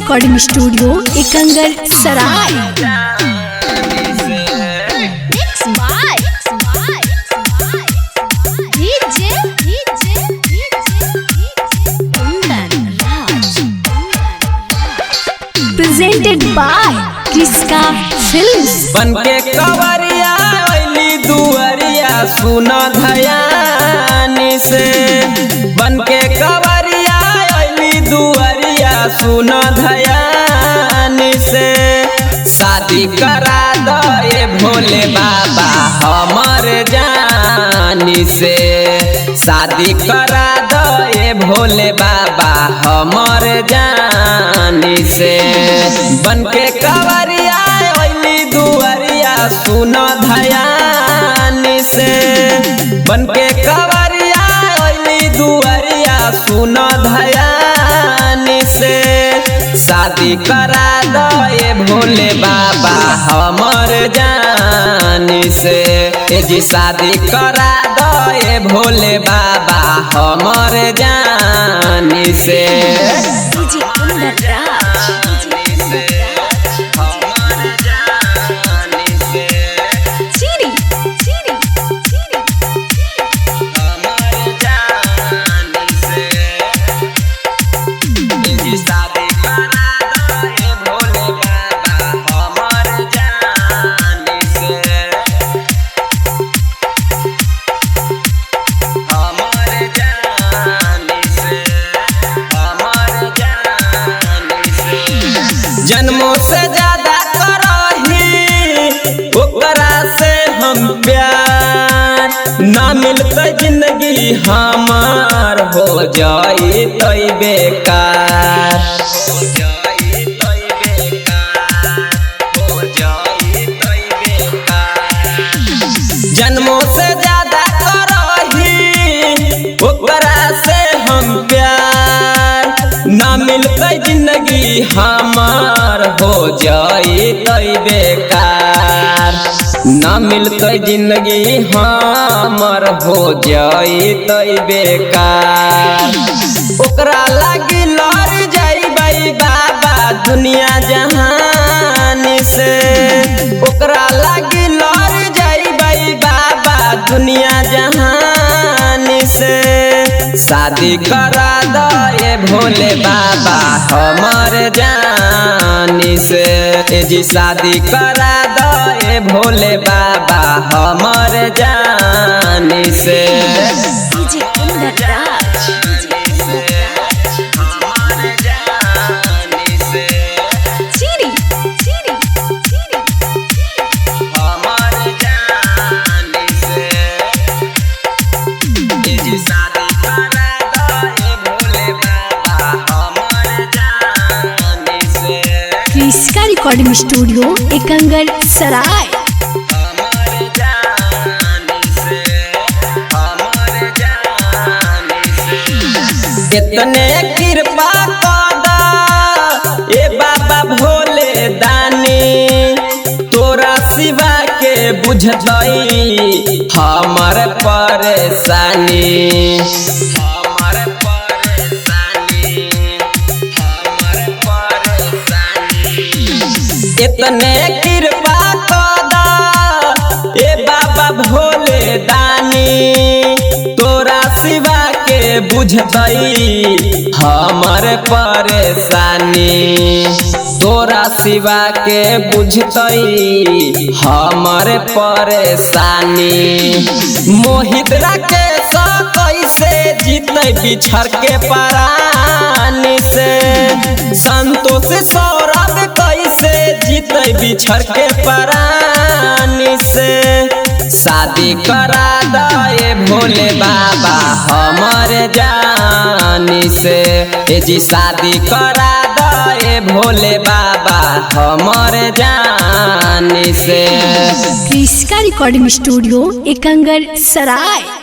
Recording studio Ekangar सराय। Presented by किसका films. बनके कवरिया अइली दुअरिया सुना धयानी से। बनके कवरिया अइली दुअरिया सुना धयानी से। शादी करा दो ये भोले बाबा हमर जानी से। शादी करा दो ये भोले बाबा हमर जानी से। बनके कवरिया अइली दुअरिया सुना धयानी से। बनके कवरिया अइली दुअरिया सुना धयानी से। शादी करा दो ये भोले बाबा हमर जानी से। ए जी शादी करा दो ये भोले बाबा हमर जानी से। जन्मों से ज्यादा करही ओकरा से हम प्यार। ना मिलते जिंदगी हमार हो जाई तई बेकार। जन्मों से ज्यादा करही ओकरा से हम प्यार। ना मिलते जिंदगी हमार हो जाई तई बेकार। ना मिलते जिंदगी हमार हो जाई तई बेकार। ओकरा लागी लड़ जाई बाबा दुनिया जहान से। ओकरा लागी लड़ जाई बाबा दुनिया जहान से। शादी करा दो ये भोले बाबा हमर जानी से। ए जी शादी करा दो ये भोले बाबा हमर जानी से। किसका रिकॉर्डिंग स्टूडियो एकंगर सराय। कितने कृपा कदा ए बाबा भोले दानी। तोरा सिवा के बुझतई हमर परेशानी। इतने कृपा कदा ए बाबा भोले दानी। तोरा सिवा के बुझतई हमर परेशानी। तोरा सिवा के बुझतई हमर परेशानी। मोहित राकेश कैसे जीते बिछड़ के परानी से। संतोष सौरभ कैसे जीते बिछड़ के परानी से। शादी करा दो ये भोले बाबा हमर जानी से। ए जी शादी करा दो ये भोले बाबा हमर जानी से। किसका रिकॉर्डिंग स्टूडियो एकंगर सराय।